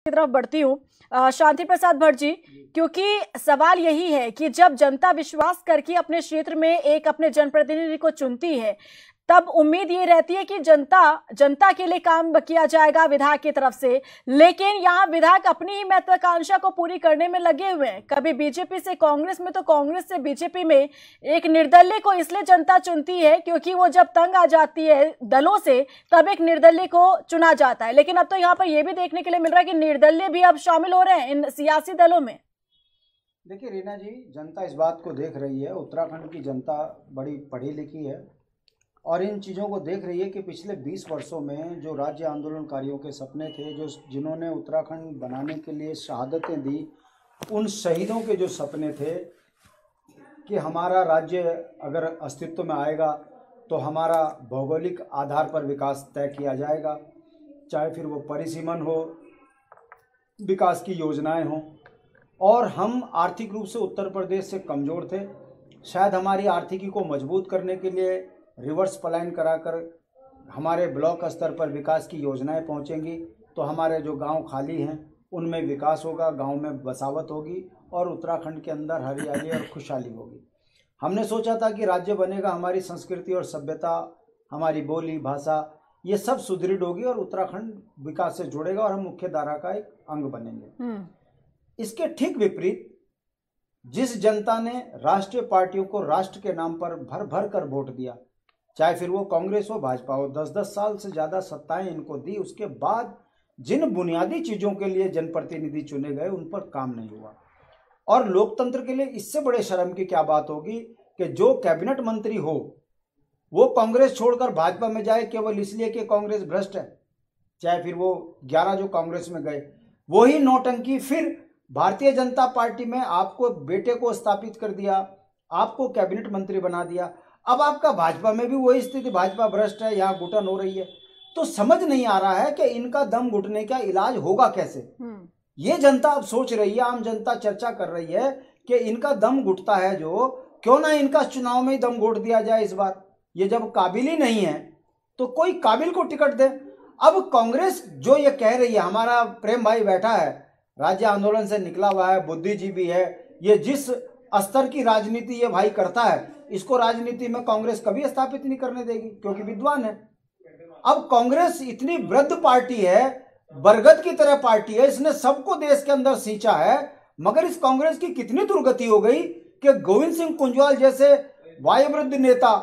की तरफ बढ़ती हूँ शांति प्रसाद भट्ट जी, क्योंकि सवाल यही है कि जब जनता विश्वास करके अपने क्षेत्र में एक अपने जनप्रतिनिधि को चुनती है, तब उम्मीद ये रहती है कि जनता के लिए काम किया जाएगा विधायक की तरफ से। लेकिन यहाँ विधायक अपनी ही महत्वाकांक्षा को पूरी करने में लगे हुए हैं, कभी बीजेपी से कांग्रेस में तो कांग्रेस से बीजेपी में। एक निर्दलीय को इसलिए जनता चुनती है क्योंकि वो जब तंग आ जाती है दलों से, तब एक निर्दलीय को चुना जाता है। लेकिन अब तो यहाँ पर यह भी देखने के लिए मिल रहा है कि निर्दलीय भी अब शामिल हो रहे हैं इन सियासी दलों में। देखिए रीना जी, जनता इस बात को देख रही है, उत्तराखंड की जनता बड़ी पढ़ी लिखी है और इन चीज़ों को देख रही है कि पिछले 20 वर्षों में जो राज्य आंदोलनकारियों के सपने थे, जो जिन्होंने उत्तराखंड बनाने के लिए शहादतें दी, उन शहीदों के जो सपने थे कि हमारा राज्य अगर अस्तित्व में आएगा तो हमारा भौगोलिक आधार पर विकास तय किया जाएगा, चाहे फिर वो परिसीमन हो, विकास की योजनाएं हों। और हम आर्थिक रूप से उत्तर प्रदेश से कमज़ोर थे। शायद हमारी आर्थिकी को मजबूत करने के लिए रिवर्स पलायन कराकर हमारे ब्लॉक स्तर पर विकास की योजनाएं पहुंचेंगी तो हमारे जो गांव खाली हैं उनमें विकास होगा, गांव में बसावत होगी और उत्तराखंड के अंदर हरियाली और खुशहाली होगी। हमने सोचा था कि राज्य बनेगा, हमारी संस्कृति और सभ्यता, हमारी बोली भाषा, ये सब सुदृढ़ होगी और उत्तराखंड विकास से जुड़ेगा और हम मुख्य धारा का एक अंग बनेंगे। इसके ठीक विपरीत जिस जनता ने राष्ट्रीय पार्टियों को राष्ट्र के नाम पर भर भर कर वोट दिया, चाहे फिर वो कांग्रेस हो भाजपा हो, 10-10 साल से ज़्यादा सत्ताएं इनको दी, उसके बाद जिन बुनियादी चीज़ों के लिए जनप्रतिनिधि चुने गए उन पर काम नहीं हुआ। और लोकतंत्र के लिए इससे बड़े शर्म की क्या बात होगी कि जो कैबिनेट मंत्री हो वो कांग्रेस छोड़कर भाजपा में जाए केवल इसलिए कि कांग्रेस भ्रष्ट है। चाहे फिर वो 11 जो कांग्रेस में गए, वही नौटंकी फिर भारतीय जनता पार्टी में आपको बेटे को स्थापित कर दिया, आपको कैबिनेट मंत्री बना दिया। अब आपका भाजपा में भी वही स्थिति, भाजपा भ्रष्ट है, यहाँ घुटन हो रही है। तो समझ नहीं आ रहा है कि इनका दम घुटने का इलाज होगा कैसे। ये जनता अब सोच रही है, आम जनता चर्चा कर रही है कि इनका दम घुटता है जो, क्यों ना इनका चुनाव में ही दम घोट दिया जाए इस बार। ये जब काबिल ही नहीं है तो कोई काबिल को टिकट दे। अब कांग्रेस जो ये कह रही है, हमारा प्रेम भाई बैठा है, राज्य आंदोलन से निकला हुआ है, बुद्धिजीवी है, ये जिस स्तर की राजनीति ये भाई करता है, इसको राजनीति में कांग्रेस कभी स्थापित नहीं करने देगी क्योंकि विद्वान है। अब कांग्रेस इतनी वृद्ध पार्टी है, बरगद की तरह पार्टी है, इसने सबको देश के अंदर सींचा है, मगर इस कांग्रेस की कितनी दुर्गति हो गई कि गोविंद सिंह कुंजवाल जैसे वायुवृद्ध नेता,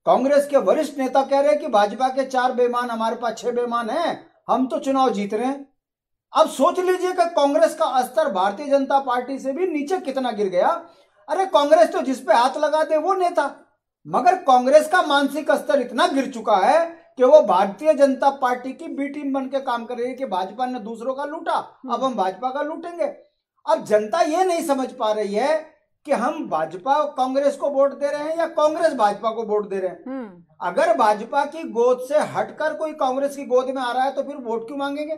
कांग्रेस के वरिष्ठ नेता कह रहे हैं कि भाजपा के 4 बेईमान, हमारे पास 6 बेईमान हैं, हम तो चुनाव जीत रहे हैं। अब सोच लीजिए कि कांग्रेस का स्तर भारतीय जनता पार्टी से भी नीचे कितना गिर गया। अरे कांग्रेस तो जिस पे हाथ लगा दे वो नेता, मगर कांग्रेस का मानसिक स्तर इतना गिर चुका है कि वो भारतीय जनता पार्टी की बी टीम बन के काम कर रही है कि भाजपा ने दूसरों का लूटा, अब हम भाजपा का लूटेंगे। अब जनता ये नहीं समझ पा रही है कि हम भाजपा कांग्रेस को वोट दे रहे हैं या कांग्रेस भाजपा को वोट दे रहे हैं। अगर भाजपा की गोद से हटकर कोई कांग्रेस की गोद में आ रहा है तो फिर वोट क्यों मांगेंगे।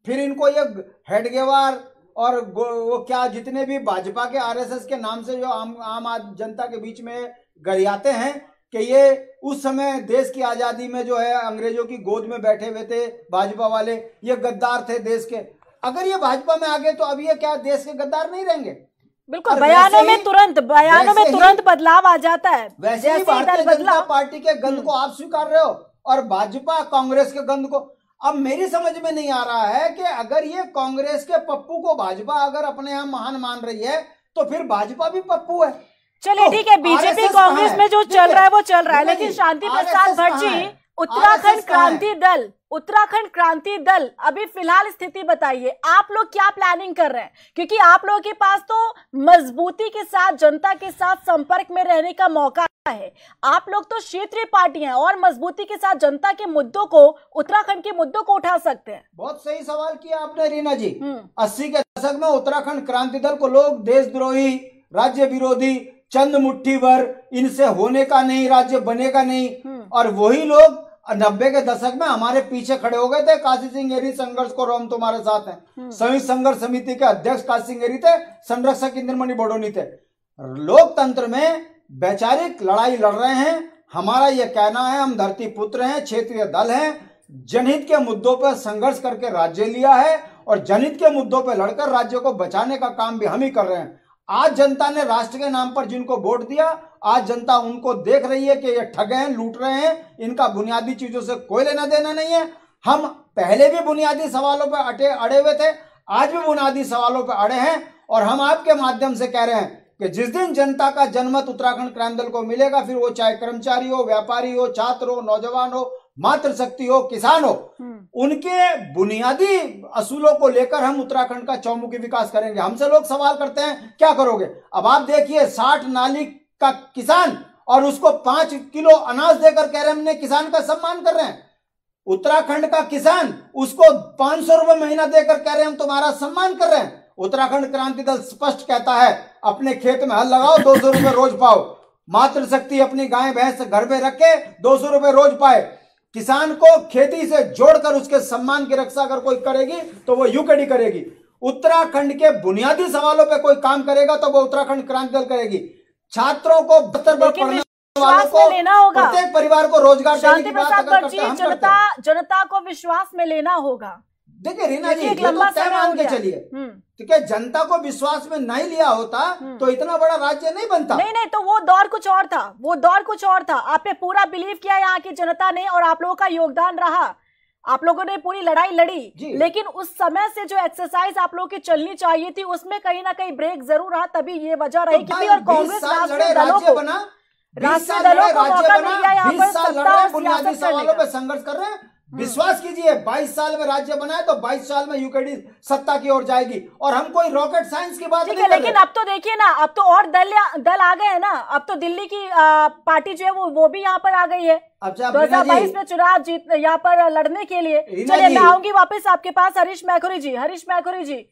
फिर इनको ये हेडगेवार और वो क्या जितने भी भाजपा के आरएसएस के नाम से जो आम जनता के बीच में गरियाते हैं कि ये उस समय देश की आजादी में जो है अंग्रेजों की गोद में बैठे हुए थे भाजपा वाले, ये गद्दार थे देश के। अगर ये भाजपा में आ गए तो अब ये क्या देश के गद्दार नहीं रहेंगे। बिल्कुल, बयानों में तुरंत बदलाव आ जाता है। वैसे ही भारतीय जनता पार्टी के गंध को आप स्वीकार रहे हो और भाजपा कांग्रेस के गंध को। अब मेरी समझ में नहीं आ रहा है कि अगर ये कांग्रेस के पप्पू को भाजपा अगर अपने यहाँ महान मान रही है तो फिर भाजपा भी पप्पू है। चलिए तो ठीक है, बीजेपी कांग्रेस में जो चल रहा है वो चल रहा है, लेकिन शांति प्रसाद भट्ट जी, उत्तराखंड क्रांति दल अभी फिलहाल स्थिति बताइए, आप लोग क्या प्लानिंग कर रहे हैं? क्योंकि आप लोगों के पास तो मजबूती के साथ जनता के साथ संपर्क में रहने का मौका है। आप लोग तो क्षेत्रीय पार्टी हैं और मजबूती के साथ जनता के मुद्दों को, उत्तराखंड के मुद्दों को उठा सकते हैं। बहुत सही सवाल किया आपने रीना जी। 80 के दशक में उत्तराखंड क्रांति दल को लोग देशद्रोही, राज्य विरोधी, चंद मुट्ठी भर, इनसे होने का नहीं, राज्य बनेगा नहीं, और वही लोग 90 के दशक में हमारे पीछे खड़े हो गए थे। काशी सिंह एरी संघर्ष को हम तुम्हारे साथ हैं, संयुक्त संघर्ष समिति के अध्यक्ष काशी सिंह एरी थे, संरक्षक इंद्रमणि बडोनी थे। लोकतंत्र में वैचारिक लड़ाई लड़ रहे हैं। हमारा यह कहना है, हम धरती पुत्र हैं, क्षेत्रीय दल हैं, जनहित के मुद्दों पर संघर्ष करके राज्य लिया है और जनहित के मुद्दों पर लड़कर राज्य को बचाने का काम भी हम ही कर रहे हैं। आज जनता ने राष्ट्र के नाम पर जिनको वोट दिया, आज जनता उनको देख रही है कि ये ठगे हैं, लूट रहे हैं, इनका बुनियादी चीजों से कोई लेना देना नहीं है। हम पहले भी बुनियादी सवालों पर अड़े हुए थे, आज भी बुनियादी सवालों पर अड़े हैं, और हम आपके माध्यम से कह रहे हैं कि जिस दिन जनता का जनमत उत्तराखंड क्रांति दल को मिलेगा, फिर वो चाहे कर्मचारी हो, व्यापारी हो, छात्र हो, नौजवान हो, मातृशक्ति हो, किसान हो, उनके बुनियादी असूलों को लेकर हम उत्तराखंड का चौमुखी विकास करेंगे। हमसे लोग सवाल करते हैं क्या करोगे? अब आप देखिए 60 नाली का किसान और उसको 5 किलो अनाज देकर कह रहे हैं हमने किसान का सम्मान कर रहे हैं। उत्तराखंड का किसान उसको 500 रुपए महीना देकर कह रहे हैं हम तुम्हारा सम्मान कर रहे हैं। उत्तराखंड क्रांति दल स्पष्ट कहता है अपने खेत में हल लगाओ, 200 रुपए रोज पाओ। मातृशक्ति अपनी गाय भैंस घर में रखे, 200 रुपए रोज पाए। किसान को खेती से जोड़कर उसके सम्मान की रक्षा अगर कोई करेगी तो वो यूकेडी करेगी। उत्तराखंड के बुनियादी सवालों पे कोई काम करेगा तो वो उत्तराखंड क्रांति दल करेगी। छात्रों को पढ़ने वालों को, लेना होगा, प्रत्येक परिवार को रोजगार देने की बात अगर करते हैं, जनता को विश्वास में लेना होगा। देखिए रीना जी, ये तो तय मान के चलिए, ठीक है, जनता को विश्वास में नहीं लिया होता तो इतना बड़ा राज्य नहीं बनता। नहीं, तो वो दौर कुछ और था, वो दौर कुछ और था। आप पे पूरा बिलीव किया यहाँ की जनता ने और आप लोगों का योगदान रहा, आप लोगों ने पूरी लड़ाई लड़ी, लेकिन उस समय से जो एक्सरसाइज आप लोगों की चलनी चाहिए थी उसमें कहीं ना कहीं ब्रेक जरूर रहा, तभी ये वजह रही कि और कांग्रेस राष्ट्रीय दलों को मौका मिल गया यहाँ पर सत्ता और सियासत करने का। संघर्ष कर रहे हैं। विश्वास कीजिए 22 साल में राज्य बनाए तो 22 साल में यूकेडी सत्ता की ओर जाएगी, और हम कोई रॉकेट साइंस की बात नहीं कर रहे। लेकिन अब तो देखिए ना, अब तो और दल आ गए हैं ना। अब तो दिल्ली की पार्टी जो है वो भी यहाँ पर आ गई है 2022 में चुनाव जीत यहाँ पर लड़ने के लिए। चलिए मैं आऊंगी वापस आपके पास। हरीश मैखुरी जी,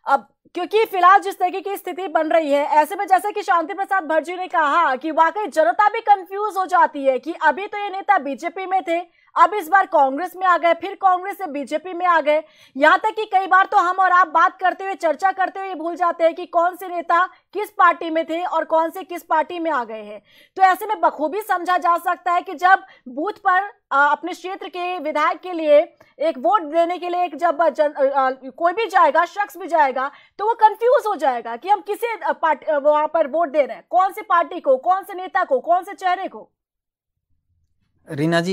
अब क्योंकि फिलहाल जिस तरीके की स्थिति बन रही है, ऐसे में जैसे कि शांति प्रसाद भट्ट जी ने कहा कि वाकई जनता भी कंफ्यूज हो जाती है कि अभी तो ये नेता बीजेपी में थे, अब इस बार कांग्रेस में आ गए, फिर कांग्रेस से बीजेपी में आ गए। यहां तक कि कई बार तो हम और आप बात करते हुए, चर्चा करते हुए भूल जाते हैं कि कौन से नेता किस पार्टी में थे और कौन से किस पार्टी में आ गए हैं। तो ऐसे में बखूबी समझा जा सकता है कि जब बूथ पर अपने क्षेत्र के विधायक के लिए एक वोट देने के लिए जब कोई भी जाएगा, शख्स भी जाएगा, तो वो कंफ्यूज हो जाएगा कि हम किसे वहां पर वोट दे रहे हैं, कौन सी पार्टी को, कौन से नेता को, कौन से चेहरे को। रीना जी